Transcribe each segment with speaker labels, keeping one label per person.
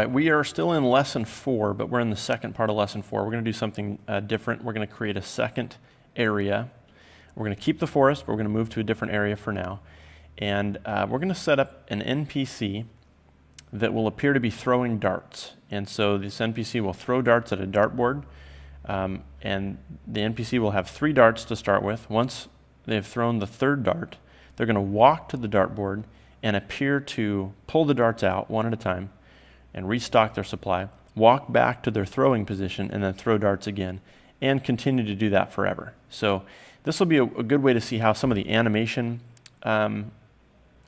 Speaker 1: right, we are still in lesson 4, but we're in the second part of lesson 4. We're going to do something different. We're going to create a second area. We're going to keep the forest, but we're going to move to a different area for now. And we're going to set up an NPC that will appear to be throwing darts. And so this NPC will throw darts at a dartboard, and the NPC will have 3 darts to start with. Once they've thrown the 3rd dart, they're going to walk to the dartboard and appear to pull the darts out one at a time and restock their supply, walk back to their throwing position, and then throw darts again, and continue to do that forever. So this will be a good way to see how some of the animation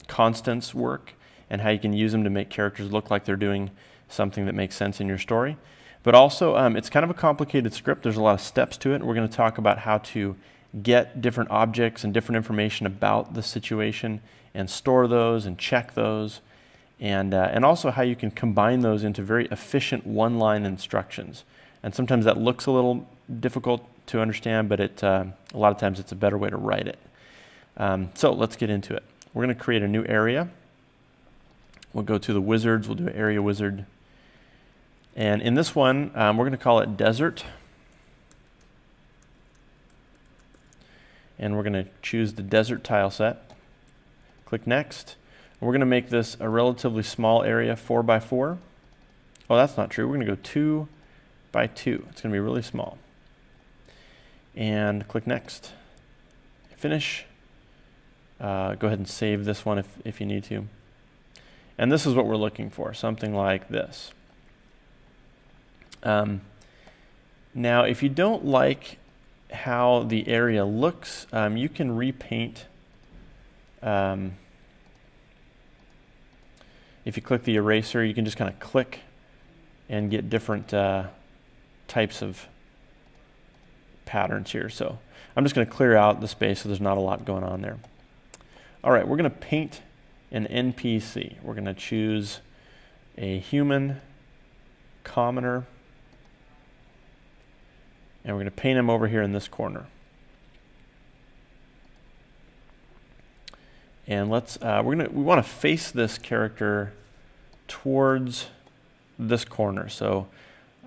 Speaker 1: constants work and how you can use them to make characters look like they're doing something that makes sense in your story. But also, it's kind of a complicated script. There's a lot of steps to it, and we're going to talk about how to get different objects and different information about the situation and store those and check those, and also how you can combine those into very efficient one-line instructions. And sometimes that looks a little difficult to understand, but a lot of times it's a better way to write it. So let's get into it. We're going to create a new area. We'll go to the wizards. We'll do an area wizard. And in this one, we're going to call it desert. And we're going to choose the desert tile set. Click next. We're going to make this a relatively small area, 4 by 4. Oh, that's not true. We're going to go 2 by 2. It's going to be really small. And click next. Finish. Go ahead and save this one if you need to. And this is what we're looking for, something like this. Now, if you don't like how the area looks, you can repaint. If you click the eraser, you can just kind of click and get different types of patterns here. So I'm just going to clear out the space so there's not a lot going on there. All right, we're going to paint an NPC. We're going to choose a human commoner, and we're going to paint him over here in this corner. And we want to face this character towards this corner. So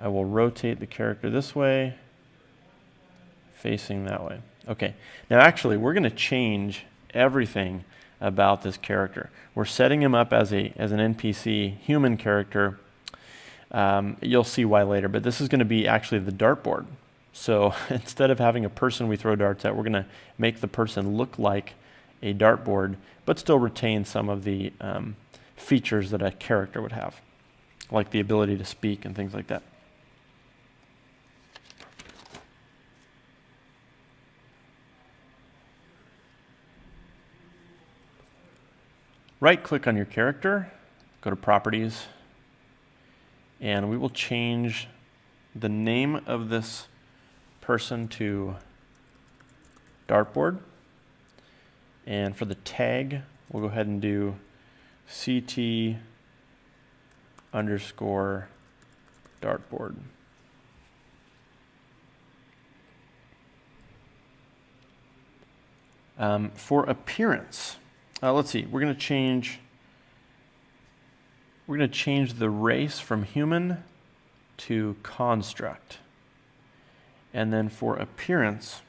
Speaker 1: I will rotate the character this way, facing that way. Okay. Now actually, we're going to change everything about this character. We're setting him up as an NPC human character. You'll see why later, but this is going to be actually the dartboard. So instead of having a person we throw darts at, we're going to make the person look like a dartboard, but still retain some of the features that a character would have, like the ability to speak and things like that. Right-click on your character, go to Properties, and we will change the name of this person to dartboard. And for the tag, we'll go ahead and do CT _ dartboard. For appearance, let's see. We're going to change the race from human to construct. And then for appearance,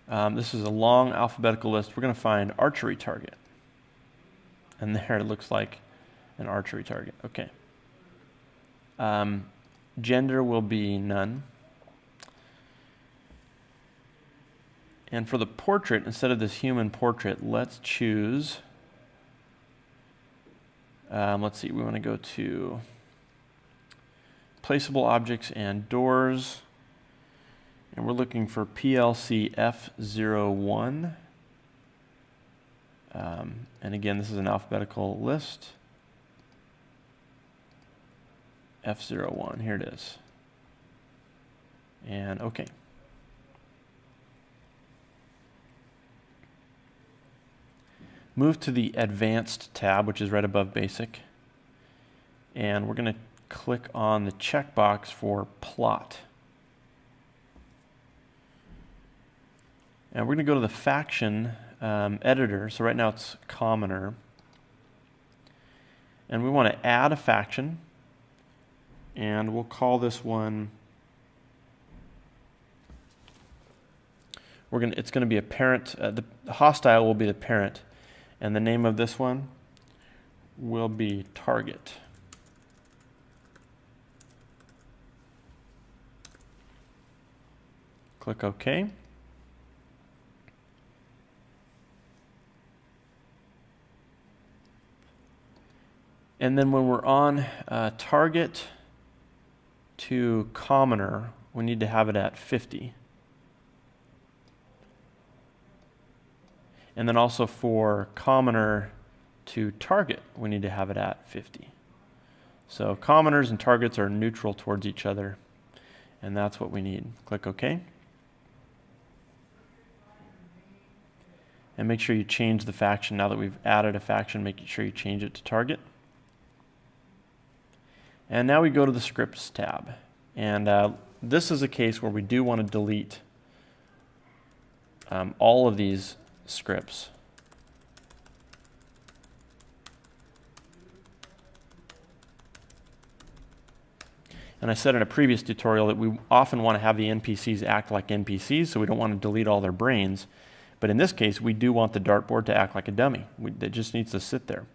Speaker 1: this is a long alphabetical list. We're going to find archery target. And there it looks like an archery target. Okay. Gender will be none. And for the portrait, instead of this human portrait, let's choose, let's see, we want to go to placeable objects and doors. And we're looking for PLC F01. And again, this is an alphabetical list. F01, here it is. And okay. Move to the Advanced tab, which is right above Basic. And we're going to click on the checkbox for Plot. And we're going to go to the faction editor. So right now it's Commoner. and we want to add a faction, and we'll call this one, it's going to be a parent, the hostile will be the parent, and the name of this one will be target. Click OK. And then when we're on target to commoner, we need to have it at 50. And then also for commoner to target, we need to have it at 50. So commoners and targets are neutral towards each other, and that's what we need. Click OK. And make sure you change the faction. Now that we've added a faction, make sure you change it to target. And now we go to the scripts tab. And this is a case where we do want to delete all of these scripts. And I said in a previous tutorial that we often want to have the NPCs act like NPCs, so we don't want to delete all their brains. But in this case, we do want the dartboard to act like a dummy. It just needs to sit there.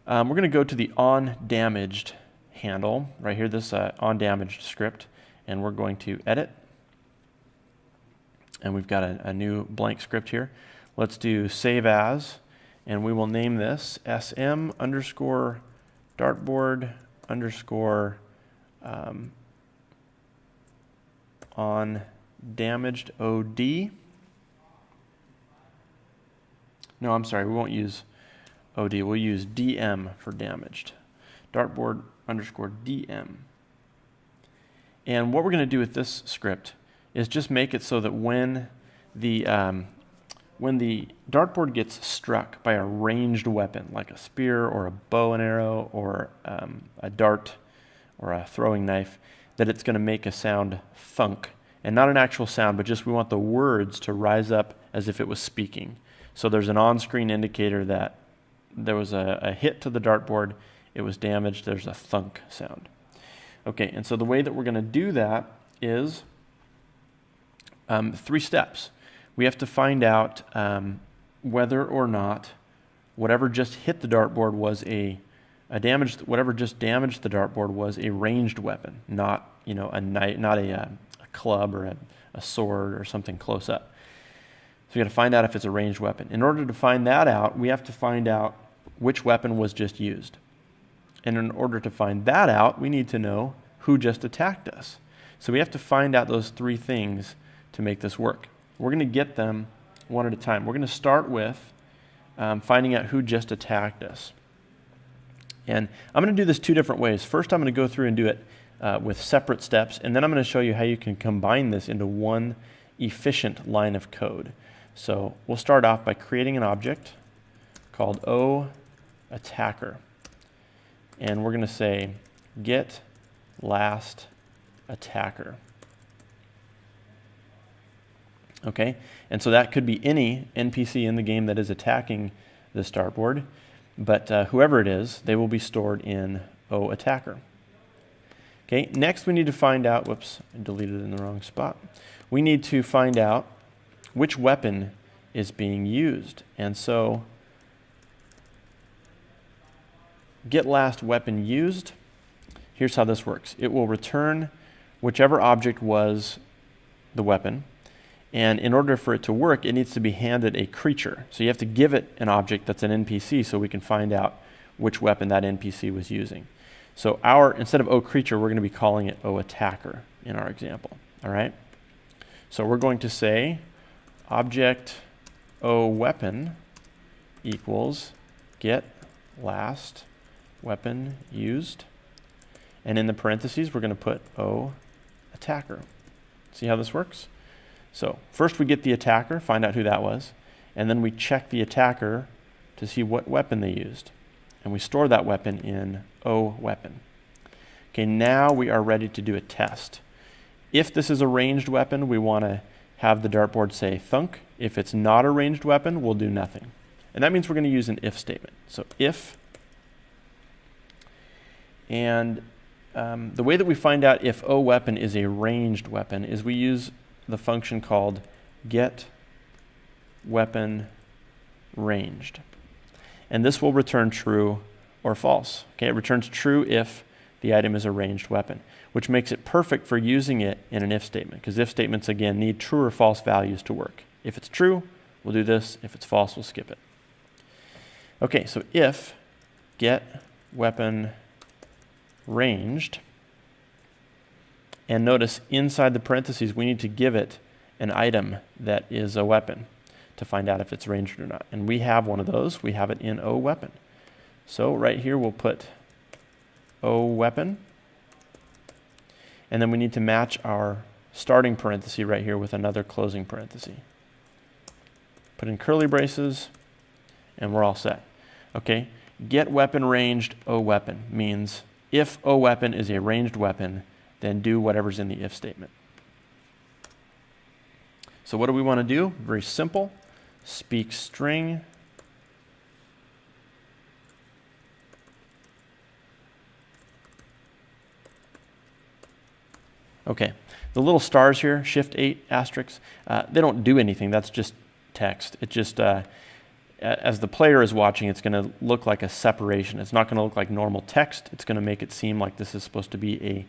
Speaker 1: We're going to go to the onDamaged handle right here, this onDamaged script, and we're going to edit. And we've got a new blank script here. Let's do save as, and we will name this sm_dartboard_ on damaged OD. No, I'm sorry, we won't use OD, we'll use DM for damaged. Dartboard_DM. And what we're going to do with this script is just make it so that when the dartboard gets struck by a ranged weapon, like a spear or a bow and arrow or a dart or a throwing knife, that it's going to make a sound thunk. And not an actual sound, but just we want the words to rise up as if it was speaking. So there's an on-screen indicator that there was a hit to the dartboard, it was damaged, there's a thunk sound. Okay, and so the way that we're going to do that is 3 steps. We have to find out whether or not whatever just hit the dartboard was whatever just damaged the dartboard was a ranged weapon, not a knife, not a club or a sword or something close up. So we got to find out if it's a ranged weapon. In order to find that out, we have to find out which weapon was just used. And in order to find that out, we need to know who just attacked us. So we have to find out those 3 things to make this work. We're going to get them one at a time. We're going to start with finding out who just attacked us. And I'm going to do this 2 different ways. First, I'm going to go through and do it with separate steps, and then I'm going to show you how you can combine this into one efficient line of code. So we'll start off by creating an object called oAttacker. And we're going to say get last attacker. Okay, and so that could be any NPC in the game that is attacking this dartboard, but whoever it is, they will be stored in oAttacker. Okay, next we need to find out, whoops, I deleted it in the wrong spot. We need to find out which weapon is being used. And so get last weapon used, here's how this works. It will return whichever object was the weapon. And in order for it to work, it needs to be handed a creature. So you have to give it an object that's an NPC so we can find out which weapon that NPC was using. So instead of oCreature, we're going to be calling it oAttacker in our example. All right? So we're going to say object oWeapon equals get last weapon used. And in the parentheses, we're going to put oAttacker. See how this works? So first we get the attacker, find out who that was, and then we check the attacker to see what weapon they used. And we store that weapon in oWeapon. Okay, now we are ready to do a test. If this is a ranged weapon, we want to have the dartboard say thunk. If it's not a ranged weapon, we'll do nothing. And that means we're going to use an if statement. So if, and the way that we find out if O weapon is a ranged weapon is we use the function called get weapon ranged. And this will return true or false. Okay, it returns true if the item is a ranged weapon, which makes it perfect for using it in an if statement, because if statements, again, need true or false values to work. If it's true, we'll do this. If it's false, we'll skip it. Okay, so if get weapon ranged, and notice inside the parentheses, we need to give it an item that is a weapon to find out if it's ranged or not. And we have one of those. We have it in O weapon. So right here, we'll put O weapon. And then we need to match our starting parenthesis right here with another closing parenthesis. Put in curly braces, and we're all set. Okay, get weapon ranged O weapon means if O weapon is a ranged weapon, then do whatever's in the if statement. So what do we want to do? Very simple. Speak string. Okay, the little stars here, shift 8 asterisks, they don't do anything. That's just text. It just, as the player is watching, it's going to look like a separation. It's not going to look like normal text. It's going to make it seem like this is supposed to be a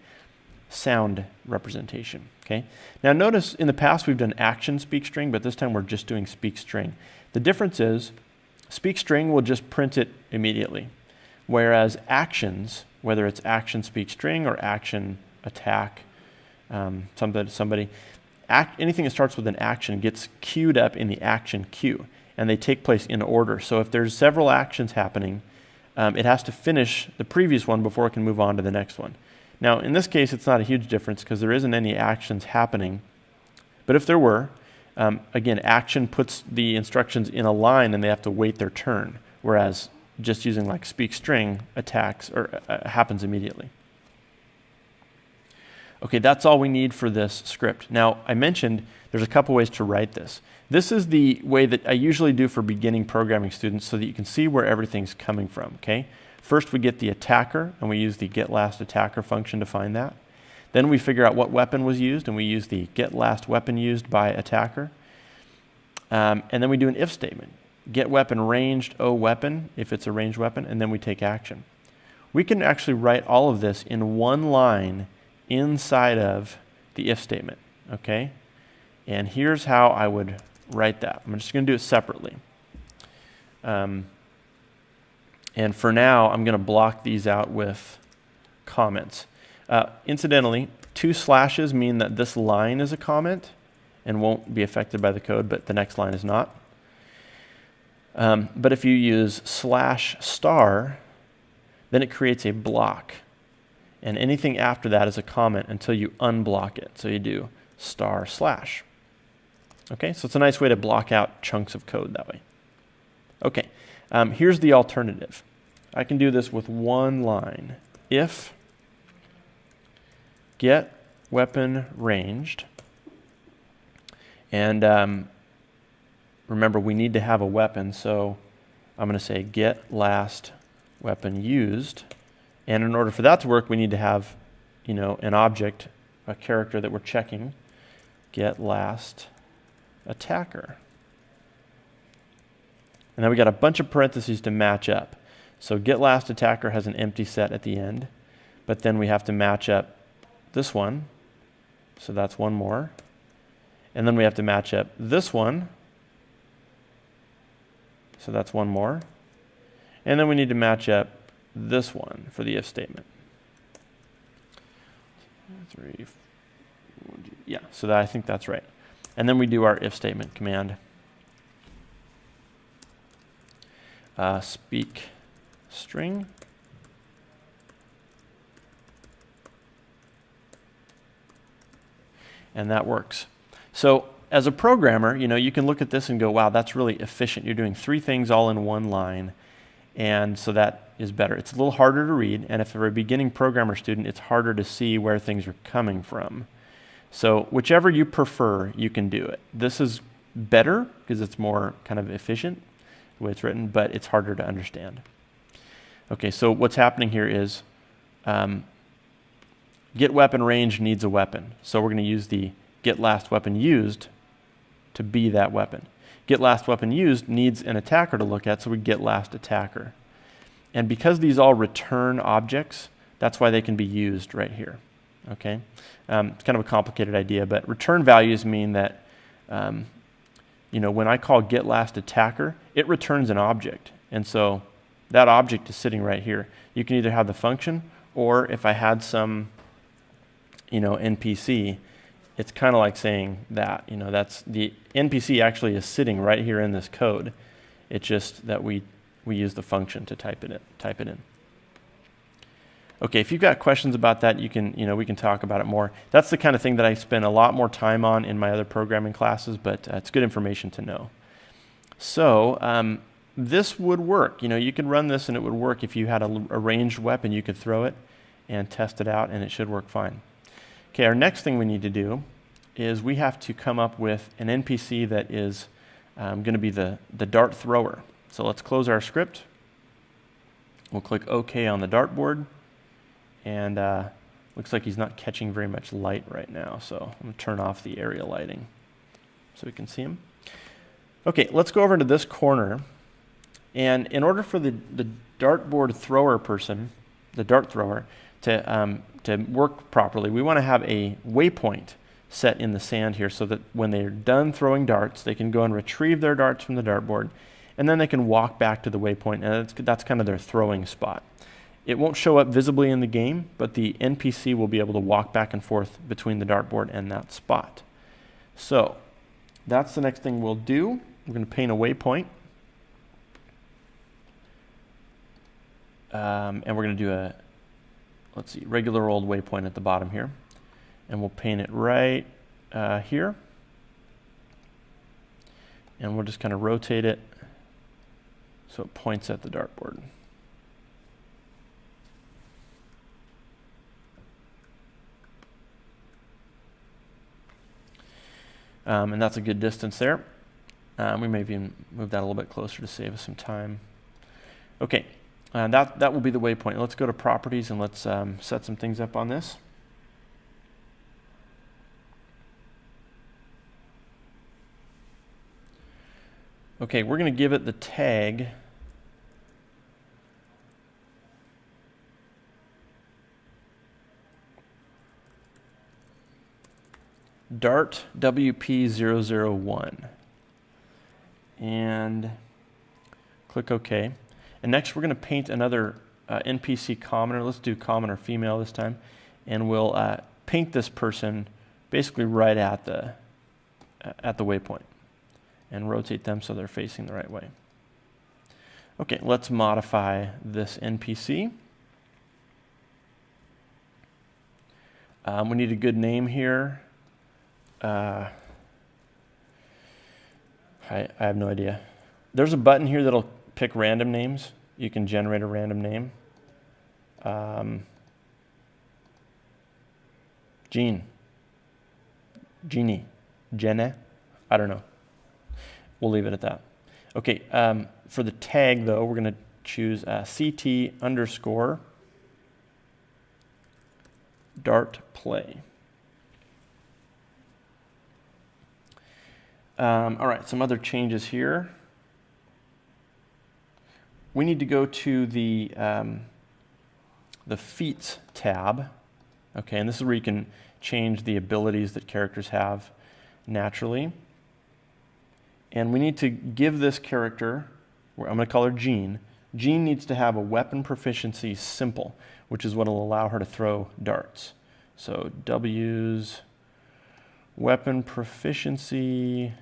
Speaker 1: sound representation. Okay. Now notice in the past we've done action speak string, but this time we're just doing speak string. The difference is speak string will just print it immediately, whereas actions, whether it's action speak string or action attack, somebody, anything that starts with an action gets queued up in the action queue, and they take place in order. So if there's several actions happening, it has to finish the previous one before it can move on to the next one. Now, in this case, it's not a huge difference because there isn't any actions happening. But if there were, again, action puts the instructions in a line and they have to wait their turn, whereas just using like speak string attacks or happens immediately. Okay, that's all we need for this script. Now, I mentioned there's a couple ways to write this. This is the way that I usually do for beginning programming students so that you can see where everything's coming from, okay? First, we get the attacker, and we use the getLastAttacker function to find that. Then we figure out what weapon was used, and we use the getLastWeapon used by attacker. And then we do an if statement. Get weapon ranged, O weapon, if it's a ranged weapon, and then we take action. We can actually write all of this in one line inside of the if statement, okay? And here's how I would write that. I'm just going to do it separately. And for now, I'm going to block these out with comments. Incidentally, 2 slashes mean that this line is a comment and won't be affected by the code, but the next line is not. But if you use /*, then it creates a block. And anything after that is a comment until you unblock it. So you do */. Okay, so it's a nice way to block out chunks of code that way. Okay, here's the alternative. I can do this with one line. If get weapon ranged, and remember we need to have a weapon, so I'm going to say get last weapon used, and in order for that to work, we need to have, an object, a character that we're checking. Get last attacker. And then we got a bunch of parentheses to match up. So getLastAttacker has an empty set at the end, but then we have to match up this one. So that's one more. And then we have to match up this one. So that's one more. And then we need to match up this one for the if statement. 3, 4, yeah, so I think that's right. And then we do our if statement command. Speak string. And that works. So as a programmer, you can look at this and go, wow, that's really efficient. You're doing 3 things all in one line. And so that is better. It's a little harder to read. And if you're a beginning programmer student, it's harder to see where things are coming from. So whichever you prefer, you can do it. This is better because it's more kind of efficient. the way it's written, but it's harder to understand. Okay, so what's happening here is get weapon range needs a weapon. So we're going to use the get last weapon used to be that weapon. Get last weapon used needs an attacker to look at, so we get last attacker. And because these all return objects, that's why they can be used right here. Okay, it's kind of a complicated idea, but return values mean that when I call get last attacker, it returns an object, and so that object is sitting right here. You can either have the function, or if I had some NPC, it's kind of like saying that that's the NPC actually is sitting right here in this code. It's just that we use the function to type it in. Okay, if you've got questions about that, we can talk about it more. That's the kind of thing that I spend a lot more time on in my other programming classes, but it's good information to know. So this would work. You could run this and it would work. If you had a ranged weapon, you could throw it and test it out, and it should work fine. Okay, our next thing we need to do is we have to come up with an NPC that is going to be the dart thrower. So let's close our script. We'll click OK on the dartboard. And looks like he's not catching very much light right now, so I'm going to turn off the area lighting so we can see him. Okay, let's go over to this corner. And in order for the dartboard thrower person, the dart thrower, to work properly, we want to have a waypoint set in the sand here so that when they're done throwing darts, they can go and retrieve their darts from the dartboard, and then they can walk back to the waypoint, and that's kind of their throwing spot. It won't show up visibly in the game, but the NPC will be able to walk back and forth between the dartboard and that spot. So that's the next thing we'll do. We're going to paint a waypoint. And we're going to do a, regular old waypoint at the bottom here. And we'll paint it right here. And we'll just kind of rotate it so it points at the dartboard. And that's a good distance there. We may even move that a little bit closer to save us some time. Okay, that will be the waypoint. Let's go to properties and let's set some things up on this. Okay, we're going to give it the tag dart WP001 and click OK. And next we're going to paint another NPC commoner. Let's do commoner female this time, and we'll paint this person basically right at the waypoint and rotate them so they're facing the right way. Okay, let's modify this NPC. We need a good name here. I have no idea. There's a button here that'll pick random names. You can generate a random name. Jeannie, Jenna, I don't know. We'll leave it at that. Okay, for the tag though, we're going to choose CT_ dart play. All right, some other changes here. We need to go to the feats tab. Okay, and this is where you can change the abilities that characters have naturally. And we need to give this character, I'm going to call her Jean. Jean needs to have a weapon proficiency simple, which is what will allow her to throw darts. So W's weapon proficiency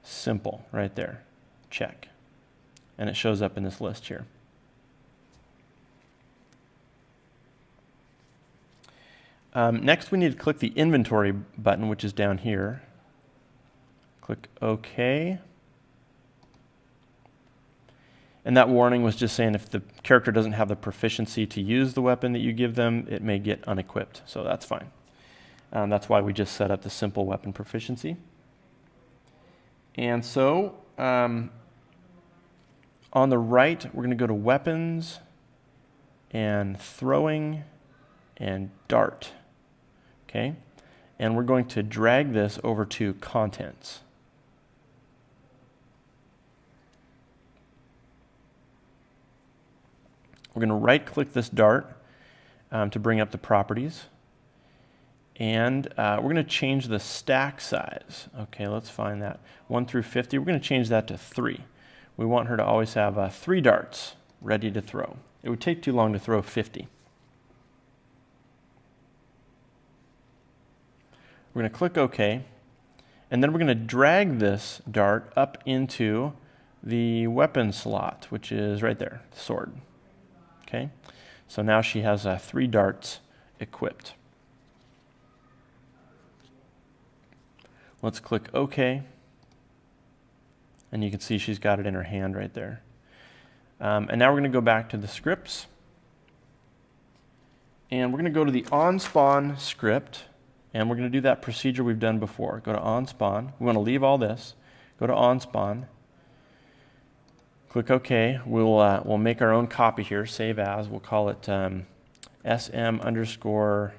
Speaker 1: simple right there. Check. And it shows up in this list here. Next, we need to click the inventory button, which is down here. Click OK. And that warning was just saying if the character doesn't have the proficiency to use the weapon that you give them, it may get unequipped. So that's fine. That's why we just set up the simple weapon proficiency. And so On the right, we're going to go to weapons and throwing and dart. Okay? And we're going to drag this over to contents. We're going to right-click this dart to bring up the properties. And we're going to change the stack size. Okay, let's find that. 1 through 50, we're going to change that to 3. We want her to always have 3 darts ready to throw. It would take too long to throw 50. We're going to click OK, and then we're going to drag this dart up into the weapon slot, which is right there, the sword. Okay, so now she has 3 darts equipped. Let's click OK, and you can see she's got it in her hand right there. And now we're going to go back to the scripts, and we're going to go to the onSpawn script, and we're going to do that procedure we've done before. Go to onSpawn. We want to leave all this. Go to onSpawn. Click OK. We'll make our own copy here. Save as. We'll call it SM_dart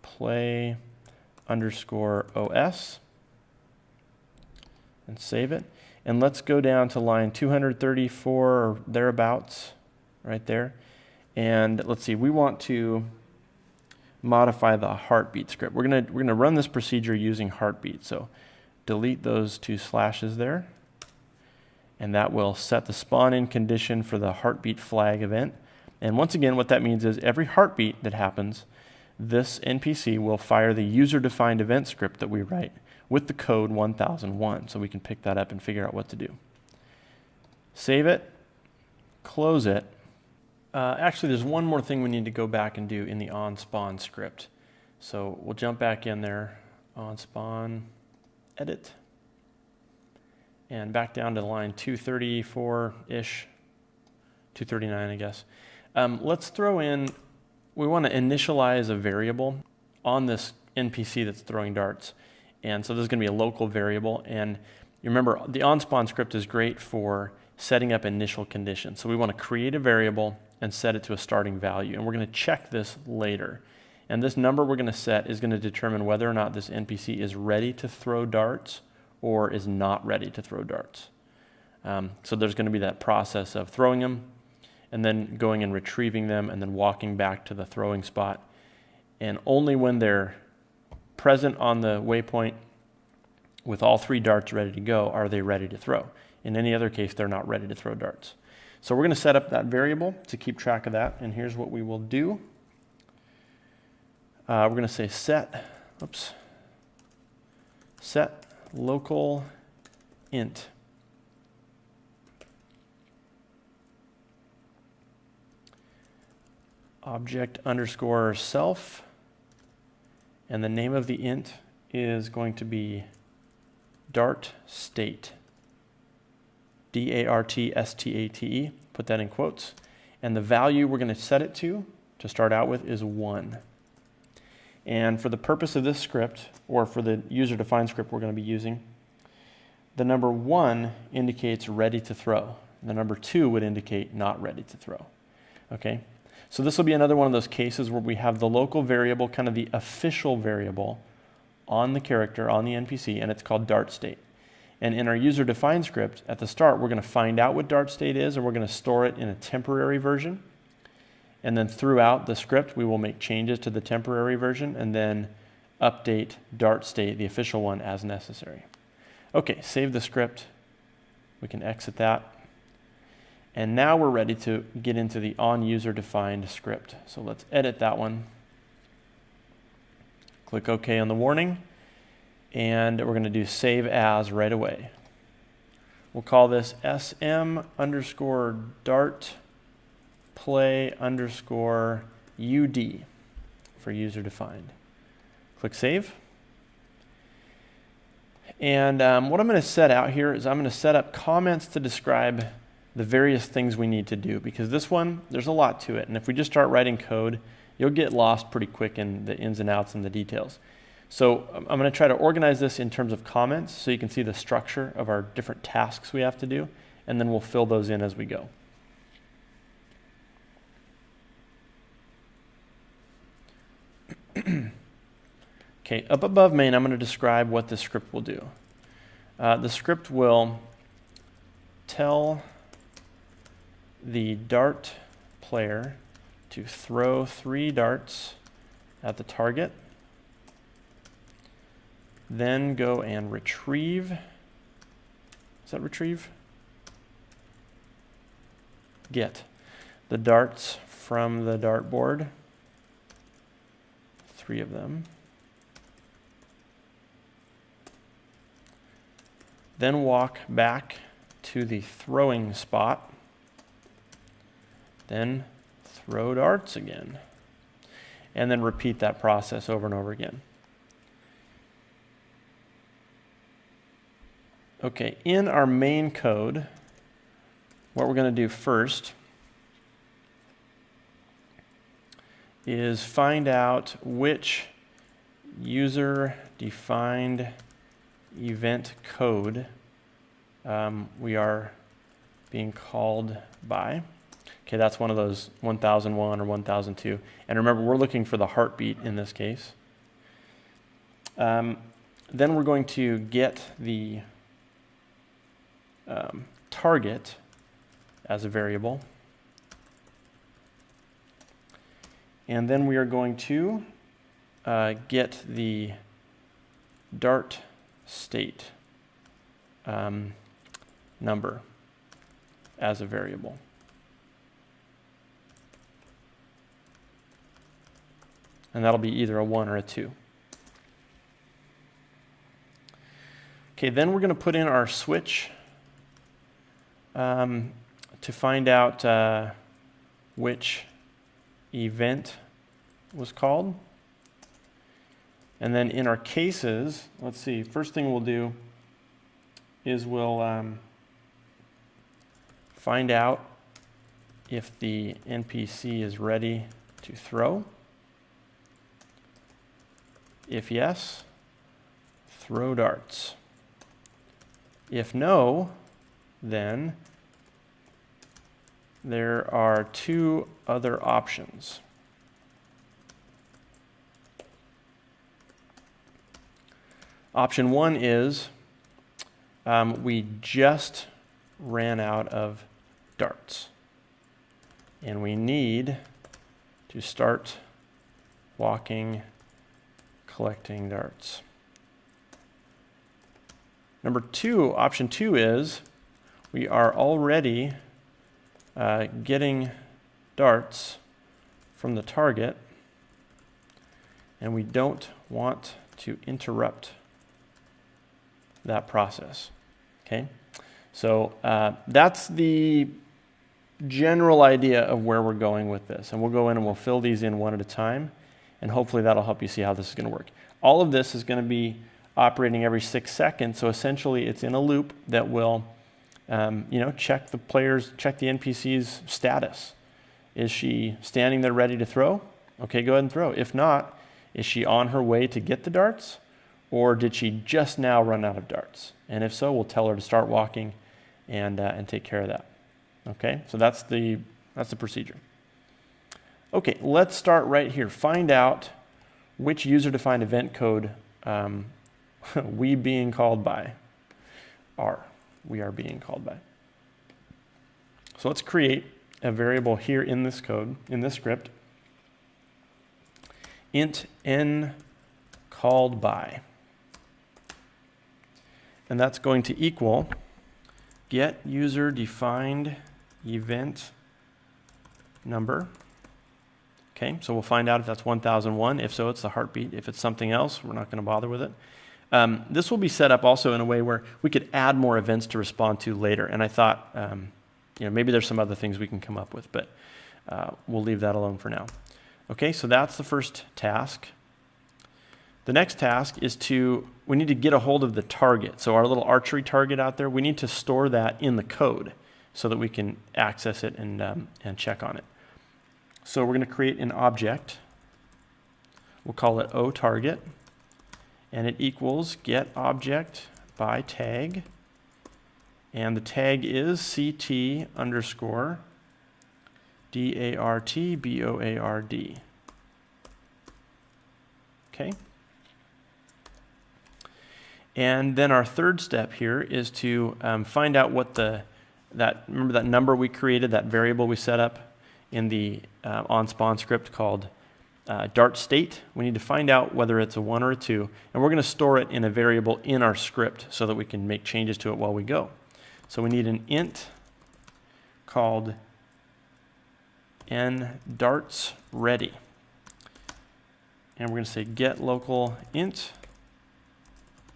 Speaker 1: play _OS, and save it. And let's go down to line 234 or thereabouts, right there. And let's see, we want to modify the heartbeat script. We're gonna run this procedure using heartbeat. So delete those 2 slashes there, and that will set the spawn in condition for the heartbeat flag event. And once again, what that means is every heartbeat that happens, this NPC will fire the user-defined event script that we write with the code 1001, so we can pick that up and figure out what to do. Save it, close it. Actually, there's one more thing we need to go back and do in the onSpawn script. So we'll jump back in there, onSpawn, edit, and back down to line 234-ish, 239, I guess. Let's throw in, we want to initialize a variable on this NPC that's throwing darts. And so this is going to be a local variable. And you remember, the onSpawn script is great for setting up initial conditions. So we want to create a variable and set it to a starting value. And we're going to check this later. And this number we're going to set is going to determine whether or not this NPC is ready to throw darts or is not ready to throw darts. So there's going to be that process of throwing them, and then going and retrieving them, and then walking back to the throwing spot. And only when they're present on the waypoint with all 3 darts ready to go are they ready to throw. In any other case, they're not ready to throw darts. So we're going to set up that variable to keep track of that, and here's what we will do. We're going to say set local int. Object_self, and the name of the int is going to be dart state, DARTSTATE, put that in quotes, and the value we're going to set it to start out with is 1. And for the purpose of this script, or for the user-defined script we're going to be using, the number 1 indicates ready to throw. The number 2 would indicate not ready to throw. Okay? So this will be another one of those cases where we have the local variable, kind of the official variable on the character, on the NPC, and it's called dart state. And in our user-defined script, at the start, we're going to find out what dart state is, and we're going to store it in a temporary version. And then throughout the script, we will make changes to the temporary version and then update dart state, the official one, as necessary. Okay, save the script. We can exit that. And now we're ready to get into the on-user-defined script. So let's edit that one. Click OK on the warning. And we're going to do save as right away. We'll call this SM_dart play _UD for user-defined. Click Save. And what I'm going to set out here is I'm going to set up comments to describe the various things we need to do, because this one, there's a lot to it. And if we just start writing code, you'll get lost pretty quick in the ins and outs and the details. So I'm going to try to organize this in terms of comments so you can see the structure of our different tasks we have to do, and then we'll fill those in as we go. Okay, up above main, I'm going to describe what this script will do. The script will tell the dart player to throw 3 darts at the target, then go and retrieve. Is that retrieve? Get the darts from the dartboard, 3 of them. Then walk back to the throwing spot. Then throw darts again. And then repeat that process over and over again. Okay, in our main code, what we're going to do first is find out which user-defined event code we are being called by. Okay, that's one of those 1001 or 1002. And remember, we're looking for the heartbeat in this case. Then we're going to get the target as a variable. And then we are going to get the dart state number as a variable. And that'll be either a 1 or a 2. Okay, then we're going to put in our switch to find out which event was called. And then in our cases, let's see, first thing we'll do is we'll find out if the NPC is ready to throw. If yes, throw darts. If no, then there are 2 other options. Option 1 is we just ran out of darts, and we need to start walking, collecting darts. Number 2, option 2 is we are already getting darts from the target, and we don't want to interrupt that process. Okay, so that's the general idea of where we're going with this, and we'll go in and we'll fill these in one at a time, and hopefully that'll help you see how this is going to work. All of this is going to be operating every 6 seconds, so essentially it's in a loop that will check the NPC's status. Is she standing there ready to throw? Okay, go ahead and throw. If not, is she on her way to get the darts, or did she just now run out of darts? And if so, we'll tell her to start walking and take care of that. Okay, so that's the procedure. Okay, let's start right here. Find out which user-defined event code we being called by are. We are being called by. So let's create a variable here in this code, in this script. Int n called by. And that's going to equal get user defined event number. Okay, so we'll find out if that's 1001. If so, it's the heartbeat. If it's something else, we're not going to bother with it. This will be set up also in a way where we could add more events to respond to later. And I thought, maybe there's some other things we can come up with, but we'll leave that alone for now. Okay, so that's the first task. The next task is we need to get a hold of the target. So our little archery target out there, we need to store that in the code so that we can access it and check on it. So we're going to create an object. We'll call it oTarget. and it equals get object by tag, and the tag is CT underscore DARTBOARD. Okay. And then our third step here is to find out what remember that number we created, that variable we set up in the on-spawn script called dart state. We need to find out whether it's a 1 or a 2, and we're going to store it in a variable in our script so that we can make changes to it while we go. So we need an int called ndartsReady. And we're going to say get local int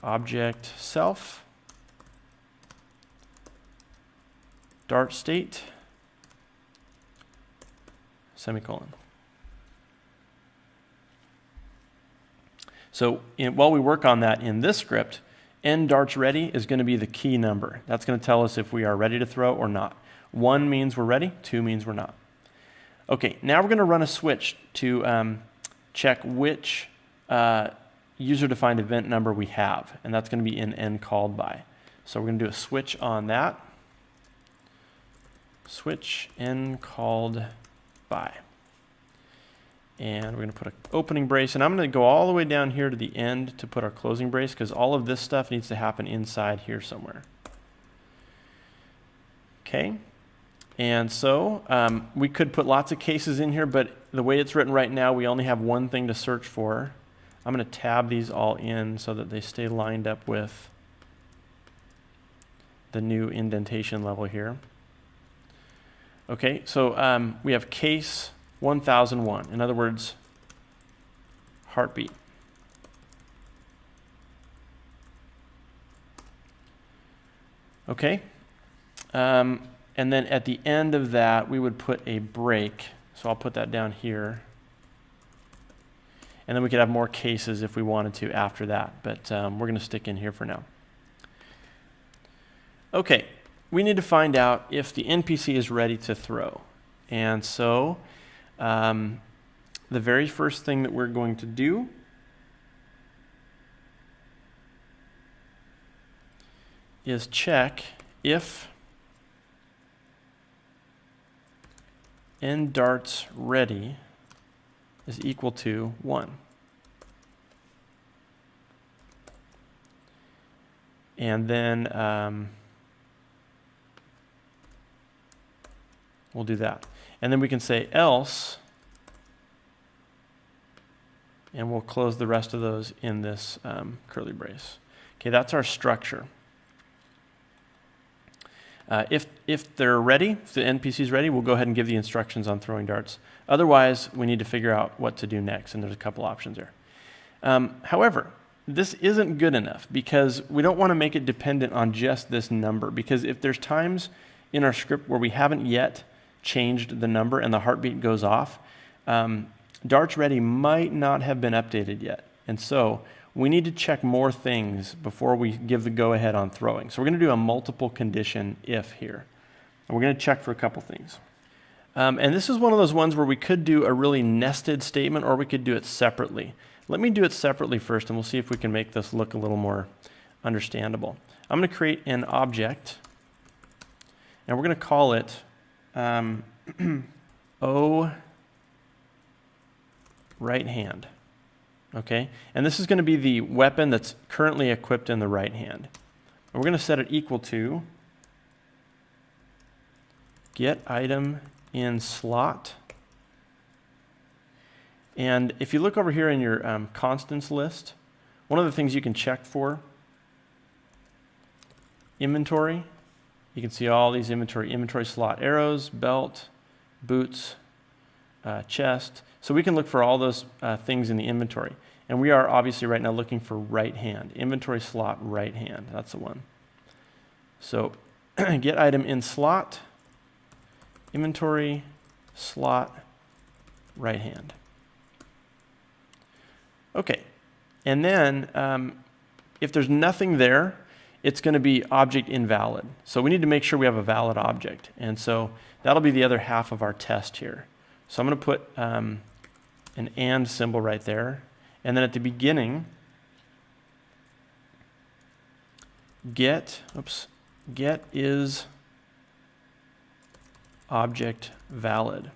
Speaker 1: object self dart state semicolon. So while we work on that in this script, ndartsReady is going to be the key number. That's going to tell us if we are ready to throw or not. 1 means we're ready, 2 means we're not. Okay, now we're going to run a switch to check which user-defined event number we have, and that's going to be in nCalledBy. So we're going to do a switch on that. Switch nCalledBy. And we're going to put an opening brace, and I'm going to go all the way down here to the end to put our closing brace, because all of this stuff needs to happen inside here somewhere. Okay, and so we could put lots of cases in here, but the way it's written right now, we only have one thing to search for. I'm going to tab these all in so that they stay lined up with the new indentation level here. Okay, so we have case 1001, in other words, heartbeat. Okay, and then at the end of that, we would put a break. So I'll put that down here. And then we could have more cases if we wanted to after that, but we're going to stick in here for now. Okay, we need to find out if the NPC is ready to throw. And so the very first thing that we're going to do is check if ndartsReady is equal to 1. And then we'll do that. And then we can say else, and we'll close the rest of those in this curly brace. Okay, that's our structure. If they're ready, if the NPC is ready, we'll go ahead and give the instructions on throwing darts. Otherwise, we need to figure out what to do next, and there's a couple options there. However, this isn't good enough because we don't want to make it dependent on just this number, because if there's times in our script where we haven't yet changed the number and the heartbeat goes off, dartsReady might not have been updated yet. And so we need to check more things before we give the go-ahead on throwing. So we're going to do a multiple condition if here. And we're going to check for a couple things. And this is one of those ones where we could do a really nested statement, or we could do it separately. Let me do it separately first, and we'll see if we can make this look a little more understandable. I'm going to create an object, and we're going to call it O right hand. Okay, and this is going to be the weapon that's currently equipped in the right hand. And we're going to set it equal to get item in slot. And if you look over here in your constants list, one of the things you can check for, inventory. You can see all these inventory slot arrows, belt, boots, chest. So we can look for all those things in the inventory. And we are obviously right now looking for right hand, inventory slot right hand. That's the one. So get item in slot, inventory slot right hand. Okay, and then if there's nothing there, it's going to be object invalid. So we need to make sure we have a valid object. And so that'll be the other half of our test here. So I'm going to put an and symbol right there. And then at the beginning, get is object valid.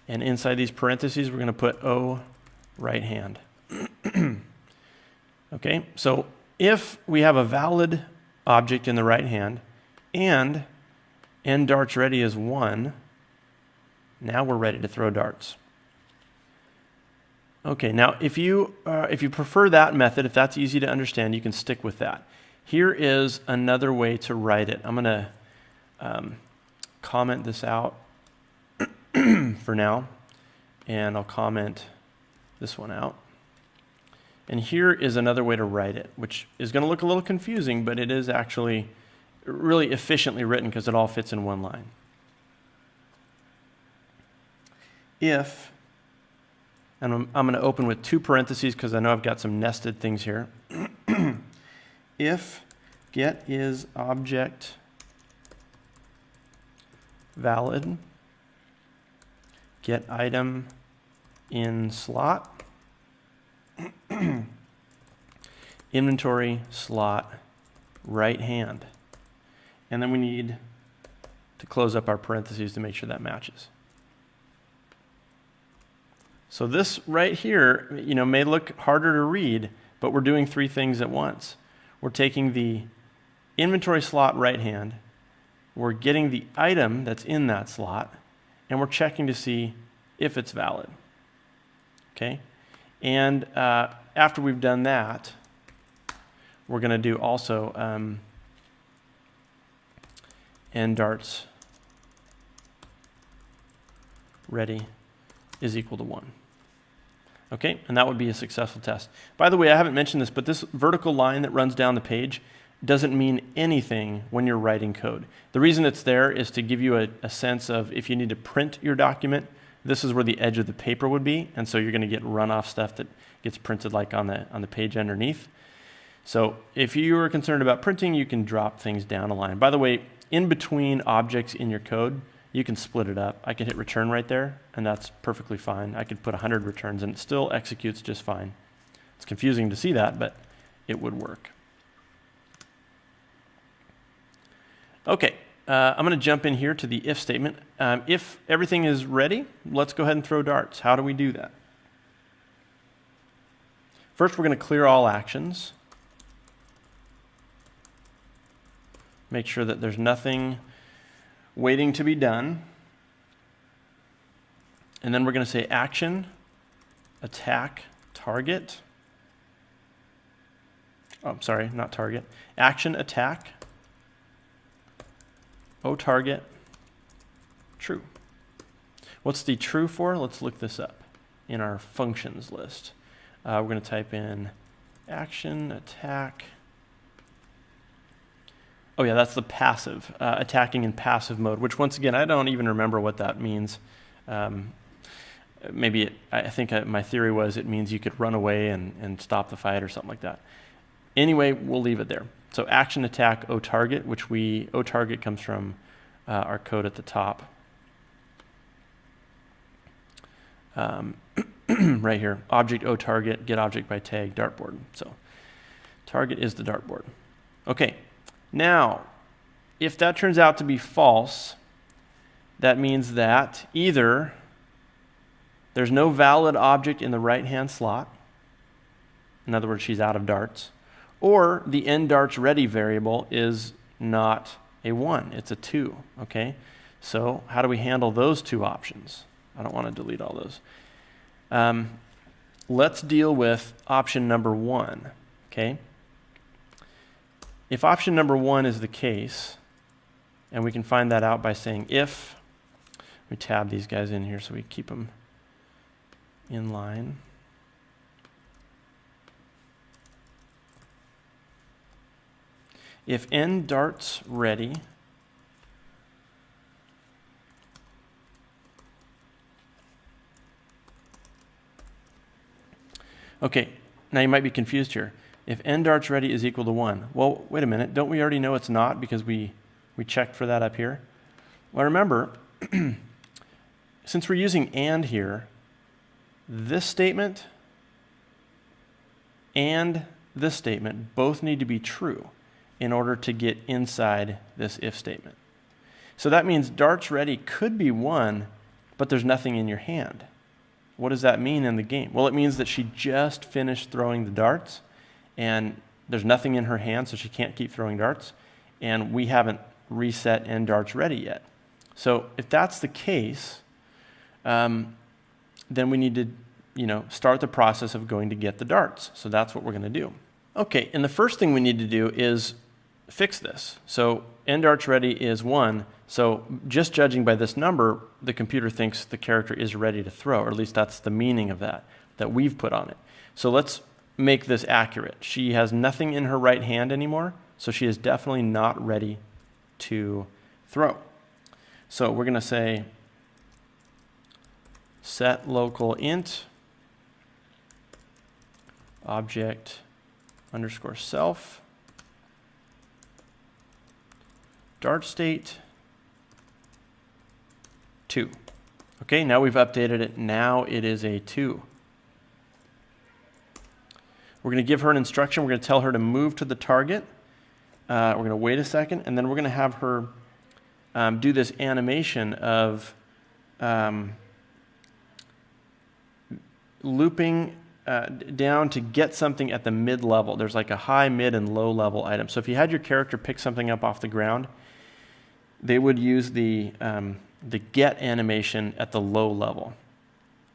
Speaker 1: And inside these parentheses, we're going to put O right hand. Okay, so if we have a valid object in the right hand and end darts ready is 1, now we're ready to throw darts. Okay, now if you prefer that method, if that's easy to understand, you can stick with that. Here is another way to write it. I'm going to comment this out for now, and I'll comment this one out. And here is another way to write it, which is going to look a little confusing, but it is actually really efficiently written because it all fits in one line. If, and I'm going to open with 2 parentheses because I know I've got some nested things here. If get is object valid, get item in slot, inventory slot right hand. And then we need to close up our parentheses to make sure that matches. So this right here, may look harder to read, but we're doing 3 things at once. We're taking the inventory slot right hand, we're getting the item that's in that slot, and we're checking to see if it's valid. Okay? And after we've done that, we're going to do also end darts ready is equal to 1. Okay, and that would be a successful test. By the way, I haven't mentioned this, but this vertical line that runs down the page doesn't mean anything when you're writing code. The reason it's there is to give you a sense of if you need to print your document, this is where the edge of the paper would be, and so you're going to get runoff stuff that gets printed like on the page underneath. So if you are concerned about printing, you can drop things down a line. By the way, in between objects in your code, you can split it up. I could hit return right there, and that's perfectly fine. I could put 100 returns, and it still executes just fine. It's confusing to see that, but it would work. Okay, I'm going to jump in here to the if statement. If everything is ready, let's go ahead and throw darts. How do we do that? First, we're going to clear all actions. Make sure that there's nothing waiting to be done. And then we're going to say action, attack, target. Oh, sorry, not target. Action, attack, target, true. What's the true for? Let's look this up in our functions list. We're going to type in action, attack. Oh yeah, that's the passive, attacking in passive mode, which once again, I don't even remember what that means. I think my theory was it means you could run away and stop the fight or something like that. Anyway, we'll leave it there. So action, attack, target, which target comes from our code at the top. Right here, object target, get object by tag, dartboard. So target is the dartboard. Okay. Now, if that turns out to be false, that means that either there's no valid object in the right-hand slot, in other words, she's out of darts, or the end darts ready variable is not a 1, it's a 2, okay? So how do we handle those 2 options? I don't want to delete all those. Let's deal with option number 1, okay? If option number 1 is the case, and we can find that out by saying if, we tab these guys in here so we keep them in line. If end darts ready okay, now you might be confused here. If end darts ready is equal to 1, well, wait a minute, don't we already know it's not because we checked for that up here? Well, remember, since we're using and here, this statement and this statement both need to be true. in order to get inside this if statement. So that means darts ready could be 1, but there's nothing in your hand. What does that mean in the game? Well, it means that she just finished throwing the darts, and there's nothing in her hand, so she can't keep throwing darts, and we haven't reset end darts ready yet. So if that's the case, then we need to start the process of going to get the darts. So that's what we're going to do. Okay, and the first thing we need to do is fix this. So end darts ready is 1. So just judging by this number, the computer thinks the character is ready to throw, or at least that's the meaning of that we've put on it. So let's make this accurate. She has nothing in her right hand anymore, so she is definitely not ready to throw. So we're going to say set local int object underscore self dart state 2. Okay, now we've updated it. Now it is a 2. We're going to give her an instruction. We're going to tell her to move to the target. We're going to wait a second, and then we're going to have her do this animation of looping down to get something at the mid-level. There's like a high, mid, and low-level item. So if you had your character pick something up off the ground, they would use the get animation at the low level.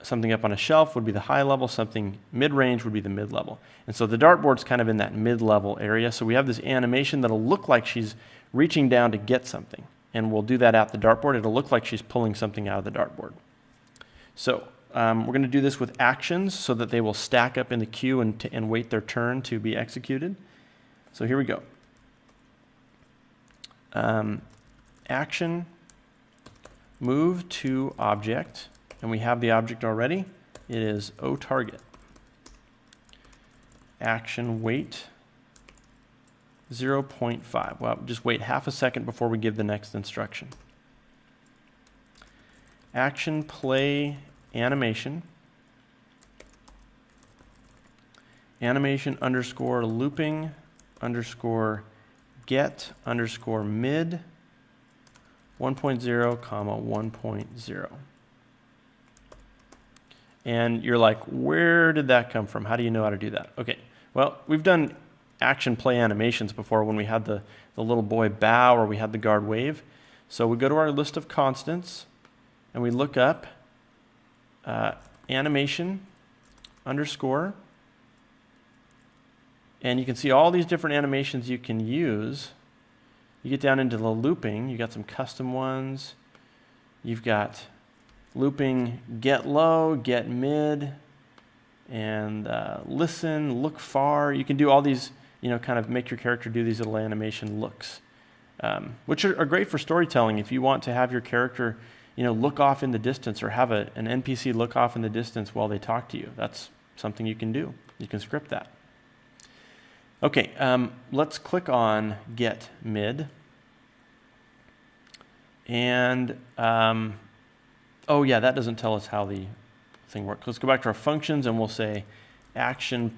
Speaker 1: Something up on a shelf would be the high level, something mid-range would be the mid-level. And so the dartboard's kind of in that mid-level area. So we have this animation that'll look like she's reaching down to get something. And we'll do that at the dartboard. It'll look like she's pulling something out of the dartboard. So we're going to do this with actions so that they will stack up in the queue and wait their turn to be executed. So here we go. Action, move to object, and we have the object already. It is oTarget. Action wait 0.5. Well, just wait half a second before we give the next instruction. Action play animation. Animation underscore looping underscore get underscore mid 1.0 comma 1.0. And you're like, where did that come from? How do you know how to do that? Okay, well, we've done action play animations before when we had the little boy bow or we had the guard wave. So we go to our list of constants and we look up animation underscore, and you can see all these different animations you can use. You get down into the looping, you got some custom ones. You've got looping get low, get mid, and listen, look far. You can do all these, kind of make your character do these little animation looks, which are great for storytelling. If you want to have your character, look off in the distance or have an NPC look off in the distance while they talk to you, that's something you can do. You can script that. Okay, let's click on get mid. And, oh yeah, that doesn't tell us how the thing works. Let's go back to our functions and we'll say action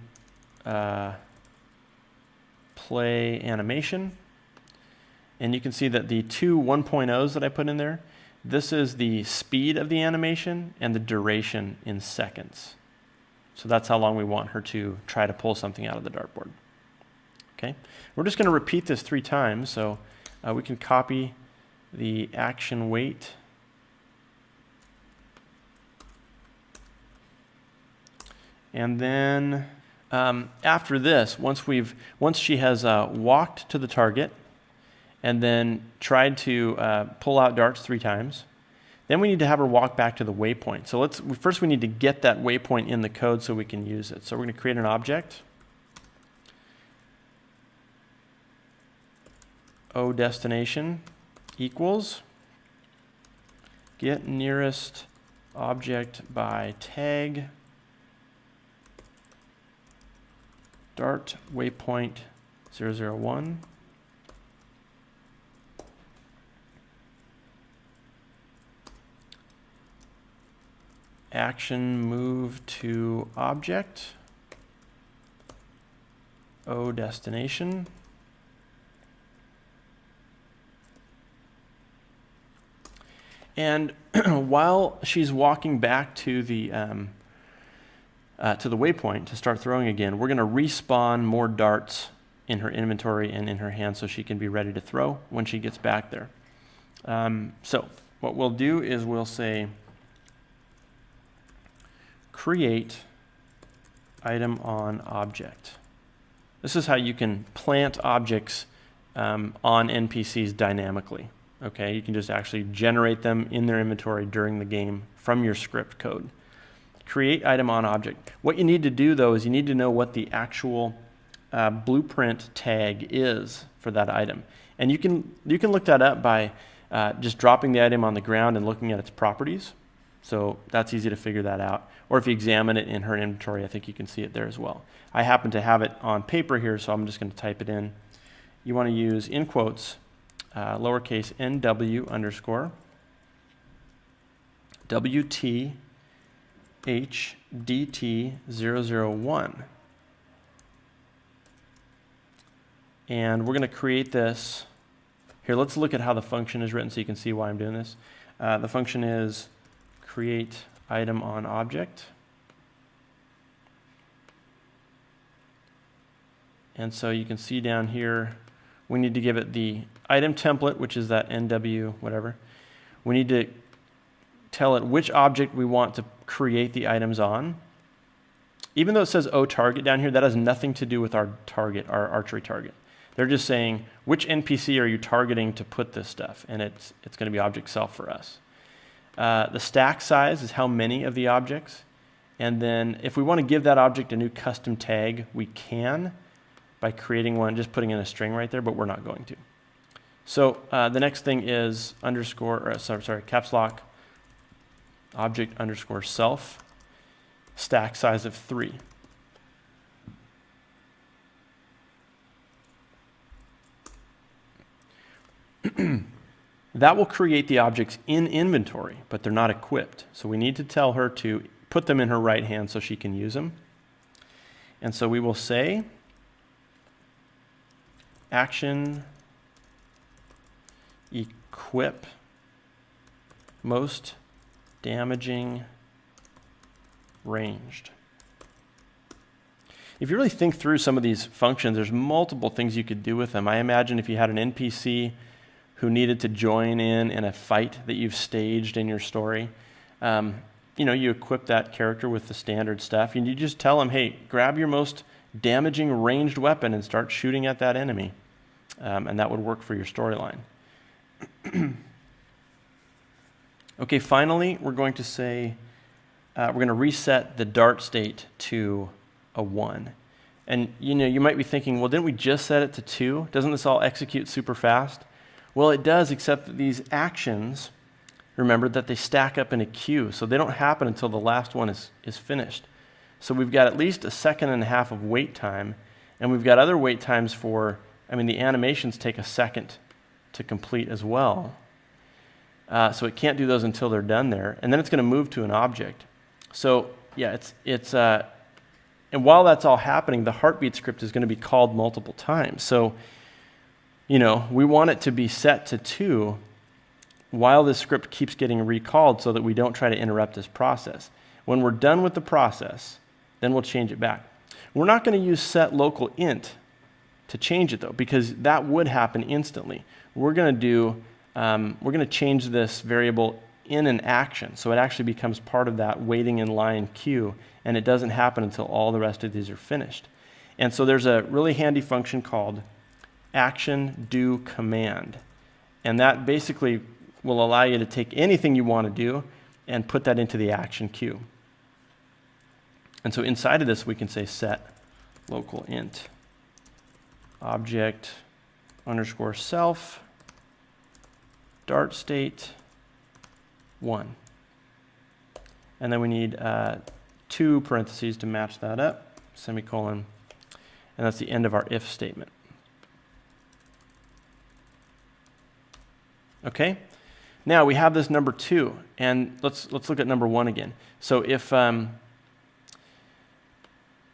Speaker 1: play animation. And you can see that the two 1.0s that I put in there, this is the speed of the animation and the duration in seconds. So that's how long we want her to try to pull something out of the dartboard. Okay, we're just going to repeat this 3 times, so we can copy the action wait. And then after this, once she has walked to the target and then tried to pull out darts 3 times, then we need to have her walk back to the waypoint. So first we need to get that waypoint in the code so we can use it. So we're going to create an object. ODestination equals get nearest object by tag dart waypoint 001. Action move to object ODestination And while she's walking back to the waypoint to start throwing again, we're going to respawn more darts in her inventory and in her hand so she can be ready to throw when she gets back there. So what we'll do is we'll say create item on object. This is how you can plant objects on NPCs dynamically. Okay, you can just actually generate them in their inventory during the game from your script code. Create item on object. What you need to do though is you need to know what the actual blueprint tag is for that item. And you can look that up by just dropping the item on the ground and looking at its properties. So that's easy to figure that out. Or if you examine it in her inventory, I think you can see it there as well. I happen to have it on paper here, so I'm just going to type it in. You want to use, in quotes, lowercase NW underscore WTHDT001. And we're going to create this. Here, let's look at how the function is written so you can see why I'm doing this. The function is create item on object. And so you can see down here, we need to give it the item template, which is that NW whatever. We need to tell it which object we want to create the items on. Even though it says O target down here, that has nothing to do with our target, our archery target. They're just saying, which NPC are you targeting to put this stuff? And it's going to be object self for us. The stack size is how many of the objects. And then if we want to give that object a new custom tag, we can by creating one, just putting in a string right there, but we're not going to. So the next thing is caps lock, object underscore self, stack size of 3. That will create the objects in inventory, but they're not equipped. So we need to tell her to put them in her right hand so she can use them. And so we will say action equip most damaging ranged. If you really think through some of these functions, there's multiple things you could do with them. I imagine if you had an NPC who needed to join in a fight that you've staged in your story, you equip that character with the standard stuff, and you just tell them, hey, grab your most damaging ranged weapon and start shooting at that enemy. And that would work for your storyline. Okay, finally, we're going to say, we're going to reset the dart state to a 1. And you might be thinking, well, didn't we just set it to 2? Doesn't this all execute super fast? Well, it does, except that these actions, remember that they stack up in a queue, so they don't happen until the last one is finished. So we've got at least a second and a half of wait time, and we've got other wait times for, the animations take a second to complete as well. So it can't do those until they're done there, and then it's going to move to an object. So yeah, and while that's all happening, the heartbeat script is going to be called multiple times. So, we want it to be set to 2 while this script keeps getting recalled so that we don't try to interrupt this process. When we're done with the process, then we'll change it back. We're not going to use set local int to change it though, because that would happen instantly. We're going to change this variable in an action, so it actually becomes part of that waiting in line queue, and it doesn't happen until all the rest of these are finished. And so there's a really handy function called action do command, and that basically will allow you to take anything you want to do and put that into the action queue. And so inside of this we can say set local int object underscore self dart state 1, and then we need 2 parentheses to match that up, semicolon, and that's the end of our if statement. Okay, now we have this number 2, and let's look at number 1 again. So if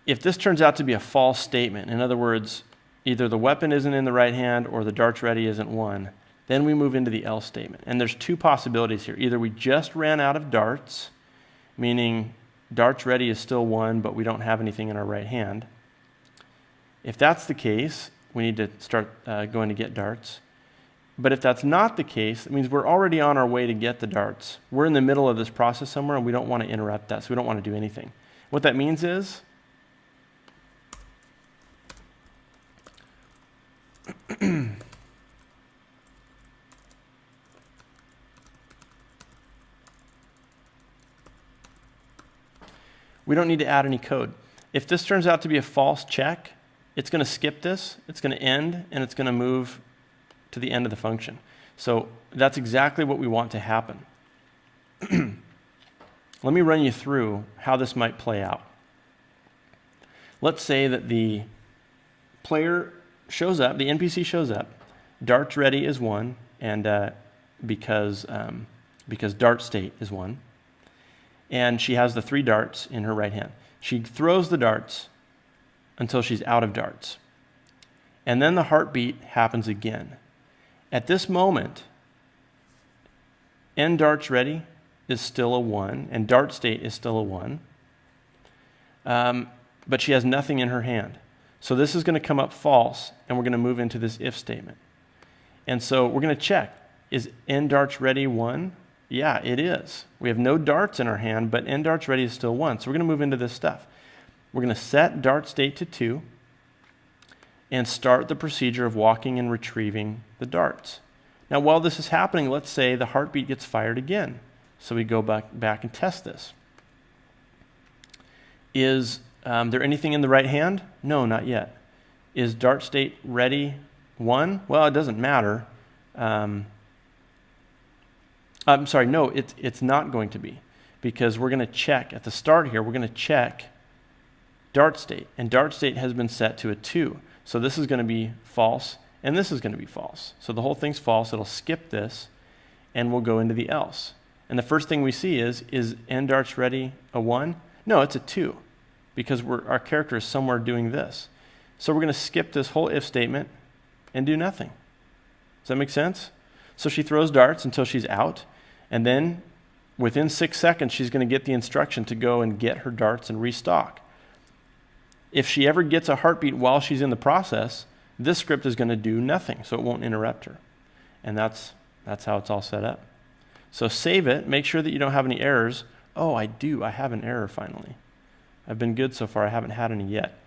Speaker 1: this turns out to be a false statement, in other words, either the weapon isn't in the right hand or the dart's ready isn't 1, Then we move into the else statement. And there's two possibilities here. Either we just ran out of darts, meaning darts ready is still 1, but we don't have anything in our right hand. If that's the case, we need to start going to get darts. But if that's not the case, it means we're already on our way to get the darts. We're in the middle of this process somewhere, and we don't want to interrupt that, so we don't want to do anything. What that means is we don't need to add any code. If this turns out to be a false check, it's going to skip this, it's going to end, and it's going to move to the end of the function. So that's exactly what we want to happen. Let me run you through how this might play out. Let's say that the player shows up, the NPC shows up, darts ready is 1, and because dart state is 1, and she has the 3 darts in her right hand. She throws the darts until she's out of darts. And then the heartbeat happens again. At this moment, end darts ready is still a 1, and dart state is still a 1, but she has nothing in her hand. So this is going to come up false, and we're going to move into this if statement. And so we're going to check, is end darts ready 1? Yeah, it is. We have no darts in our hand, but end darts ready is still 1. So we're going to move into this stuff. We're going to set dart state to 2 and start the procedure of walking and retrieving the darts. Now, while this is happening, let's say the heartbeat gets fired again. So we go back and test this. Is there anything in the right hand? No, not yet. Is dart state ready 1? Well, it doesn't matter. I'm sorry, no, it's not going to be, because we're going to check at the start here, we're going to check dart state, and dart state has been set to a 2. So this is going to be false, and this is going to be false. So the whole thing's false. It'll skip this, and we'll go into the else. And the first thing we see is end darts ready a 1? No, it's a 2, because our character is somewhere doing this. So we're going to skip this whole if statement and do nothing. Does that make sense? So she throws darts until she's out, and then within 6 seconds, she's going to get the instruction to go and get her darts and restock. If she ever gets a heartbeat while she's in the process, this script is going to do nothing, so it won't interrupt her. And that's how it's all set up. So save it, make sure that you don't have any errors. Oh, I do, I have an error finally. I've been good so far, I haven't had any yet.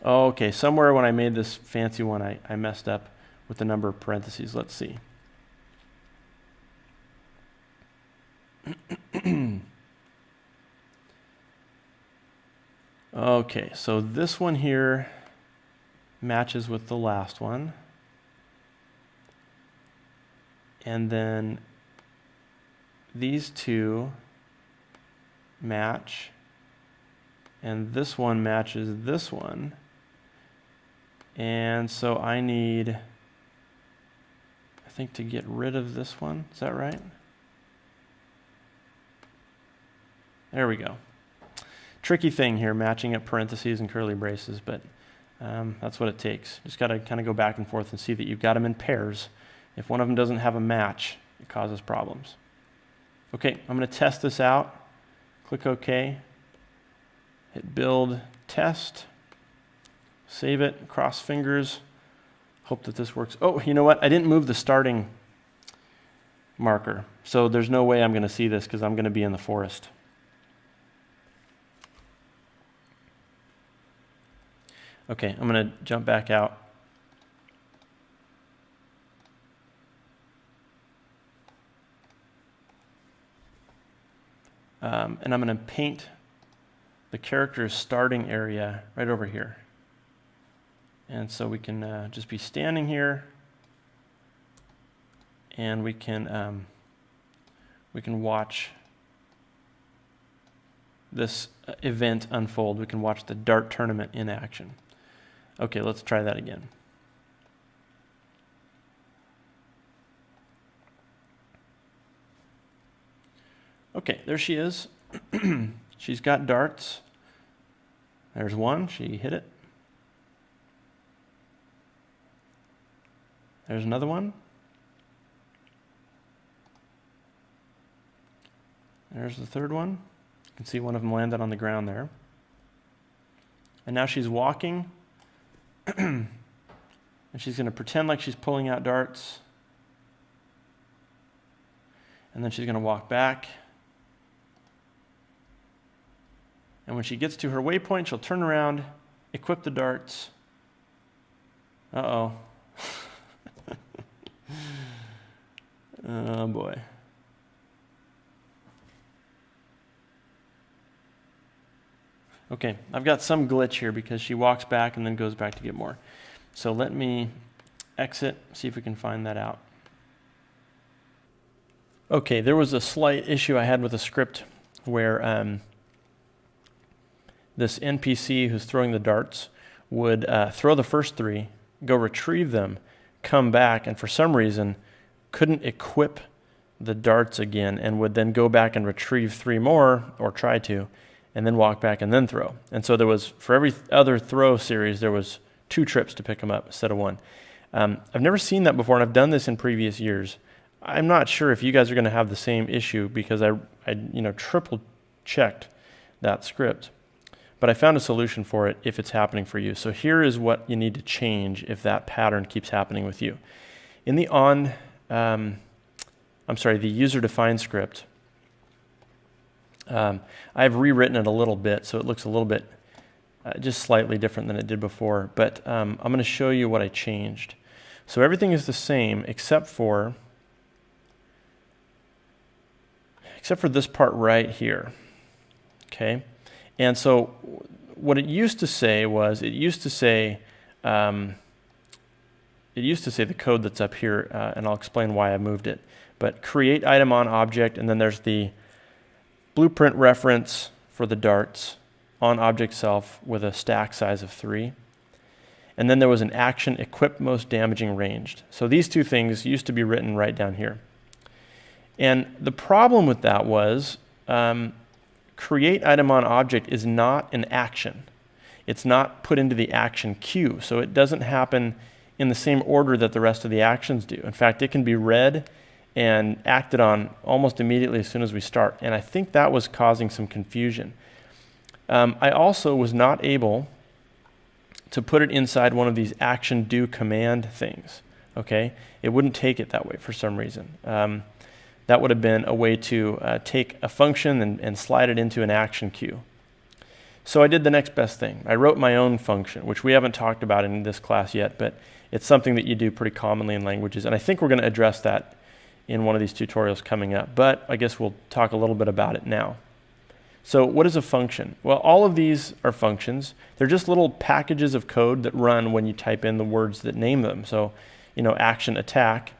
Speaker 1: Oh, okay, somewhere when I made this fancy one, I messed up with the number of parentheses. Let's see. Okay, so this one here matches with the last one. And then these two match. And this one matches this one. And so I need, I think, to get rid of this one. Is that right? There we go. Tricky thing here, matching up parentheses and curly braces, but that's what it takes. Just got to kind of go back and forth and see that you've got them in pairs. If one of them doesn't have a match, it causes problems. Okay, I'm going to test this out. Click OK. Hit build, test. Save it, cross fingers. Hope that this works. Oh, you know what? I didn't move the starting marker, so there's no way I'm going to see this because I'm going to be in the forest. Okay, I'm going to jump back out. And I'm going to paint the character's starting area right over here. And so we can just be standing here, and we can watch this event unfold. We can watch the dart tournament in action. Okay, let's try that again. Okay, there she is. She's got darts. There's one, she hit it. There's another one. There's the third one. You can see one of them landed on the ground there. And now she's walking, and she's going to pretend like she's pulling out darts. And then she's going to walk back. And when she gets to her waypoint, she'll turn around, equip the darts. Uh-oh. Oh, boy. Okay, I've got some glitch here because she walks back and then goes back to get more. So let me exit, see if we can find that out. Okay, there was a slight issue I had with a script where this NPC who's throwing the darts would throw the first 3, go retrieve them, come back, and for some reason couldn't equip the darts again and would then go back and retrieve 3 more, or try to, and then walk back and then throw. And so there was, for every other throw series, there was 2 trips to pick them up instead of 1. I've never seen that before, and I've done this in previous years. I'm not sure if you guys are going to have the same issue because I triple checked that script. But I found a solution for it if it's happening for you. So here is what you need to change if that pattern keeps happening with you. In the the user-defined script, I've rewritten it a little bit so it looks a little bit just slightly different than it did before. But I'm going to show you what I changed. So everything is the same except for this part right here. Okay? And so what it used to say was, it used to say the code that's up here, and I'll explain why I moved it. But create item on object, and then there's the blueprint reference for the darts on object self with a stack size of 3. And then there was an action equip most damaging ranged. So these 2 things used to be written right down here. And the problem with that was create item on object is not an action. It's not put into the action queue, so it doesn't happen in the same order that the rest of the actions do. In fact, it can be read and acted on almost immediately as soon as we start, and I think that was causing some confusion. I also was not able to put it inside one of these action do command things. Okay, it wouldn't take it that way for some reason. That would have been a way to take a function and slide it into an action queue. So I did the next best thing. I wrote my own function, which we haven't talked about in this class yet, but it's something that you do pretty commonly in languages, and I think we're going to address that in one of these tutorials coming up, but I guess we'll talk a little bit about it now. So what is a function? Well, all of these are functions. They're just little packages of code that run when you type in the words that name them. So, action attack,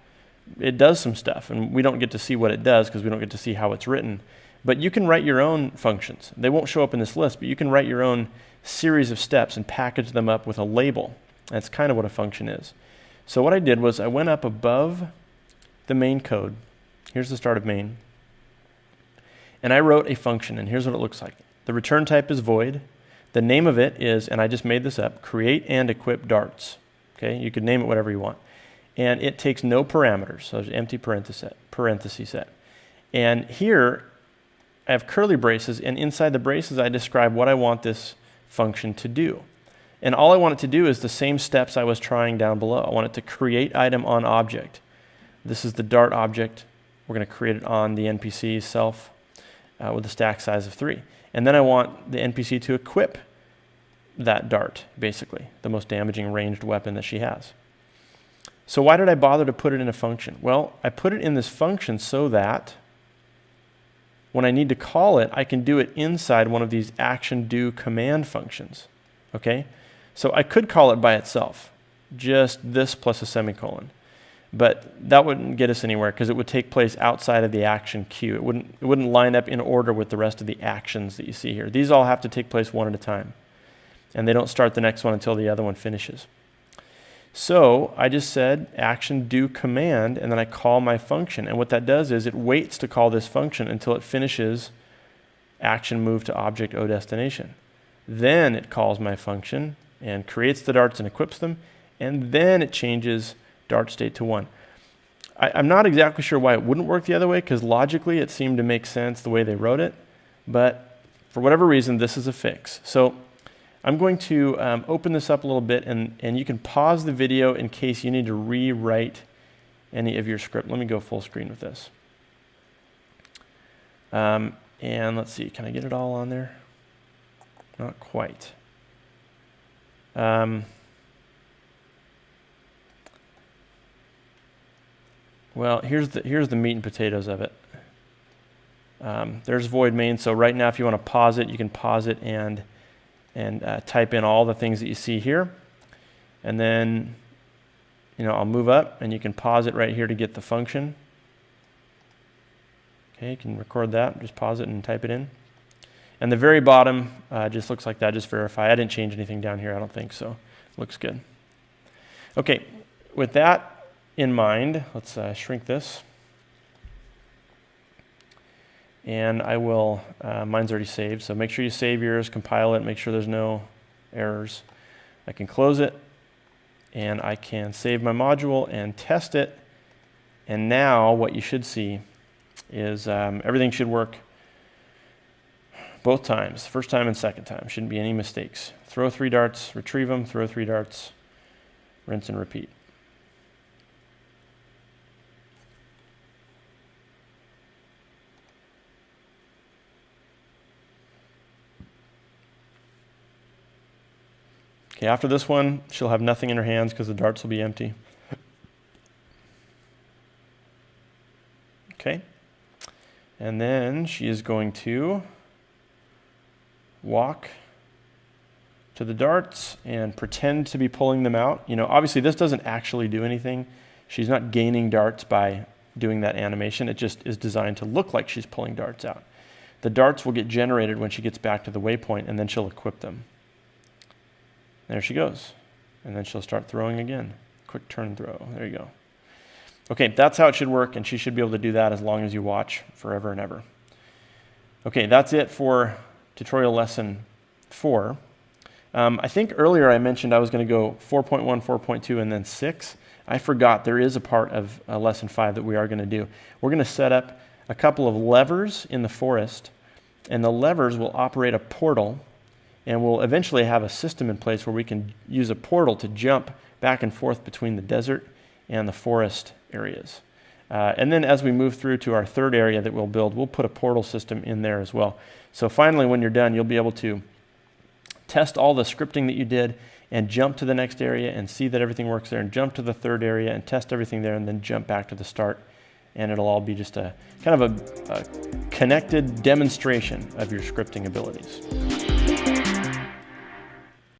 Speaker 1: it does some stuff, and we don't get to see what it does because we don't get to see how it's written. But you can write your own functions. They won't show up in this list, but you can write your own series of steps and package them up with a label. That's kind of what a function is. So what I did was I went up above the main code. Here's the start of main. And I wrote a function, and here's what it looks like. The return type is void. The name of it is, and I just made this up, create and equip darts. Okay, you could name it whatever you want. And it takes no parameters, so there's an empty parenthesis set. And here I have curly braces, and inside the braces I describe what I want this function to do. And all I want it to do is the same steps I was trying down below. I want it to create item on object. This is the dart object. We're going to create it on the NPC self with a stack size of 3. And then I want the NPC to equip that dart, basically, the most damaging ranged weapon that she has. So why did I bother to put it in a function? Well, I put it in this function so that when I need to call it, I can do it inside one of these action do command functions. Okay? So I could call it by itself, just this plus a semicolon. But that wouldn't get us anywhere because it would take place outside of the action queue. It wouldn't line up in order with the rest of the actions that you see here. These all have to take place one at a time. And they don't start the next one until the other one finishes. So I just said action do command, and then I call my function. And what that does is it waits to call this function until it finishes action move to object O destination. Then it calls my function and creates the darts and equips them, and then it changes dart state to 1. I'm not exactly sure why it wouldn't work the other way, because logically it seemed to make sense the way they wrote it, but for whatever reason, this is a fix. So I'm going to open this up a little bit, and you can pause the video in case you need to rewrite any of your script. Let me go full screen with this. And let's see, can I get it all on there? Not quite. Well, here's the meat and potatoes of it. There's void main, so right now if you want to pause it, you can pause it and type in all the things that you see here. And then, I'll move up, and you can pause it right here to get the function. Okay, you can record that, just pause it and type it in. And the very bottom just looks like that, just verify. I didn't change anything down here, I don't think, so looks good. Okay, with that in mind, let's shrink this. And I will, mine's already saved, so make sure you save yours, compile it, make sure there's no errors. I can close it, and I can save my module and test it. And now what you should see is everything should work both times, first time and second time. Shouldn't be any mistakes. Throw 3 darts, retrieve them, throw 3 darts, rinse and repeat. Okay, after this one, she'll have nothing in her hands because the darts will be empty. Okay. And then she is going to walk to the darts and pretend to be pulling them out. Obviously this doesn't actually do anything. She's not gaining darts by doing that animation. It just is designed to look like she's pulling darts out. The darts will get generated when she gets back to the waypoint, and then she'll equip them. There she goes. And then she'll start throwing again. Quick turn throw. There you go. Okay, that's how it should work, and she should be able to do that as long as you watch forever and ever. Okay, that's it for tutorial lesson 4. I think earlier I mentioned I was going to go 4.1, 4.2, and then 6. I forgot there is a part of lesson 5 that we are going to do. We're going to set up a couple of levers in the forest, and the levers will operate a portal, and we'll eventually have a system in place where we can use a portal to jump back and forth between the desert and the forest areas. And then as we move through to our third area that we'll build, we'll put a portal system in there as well. So finally, when you're done, you'll be able to test all the scripting that you did and jump to the next area and see that everything works there, and jump to the third area and test everything there, and then jump back to the start. And it'll all be just a kind of a connected demonstration of your scripting abilities.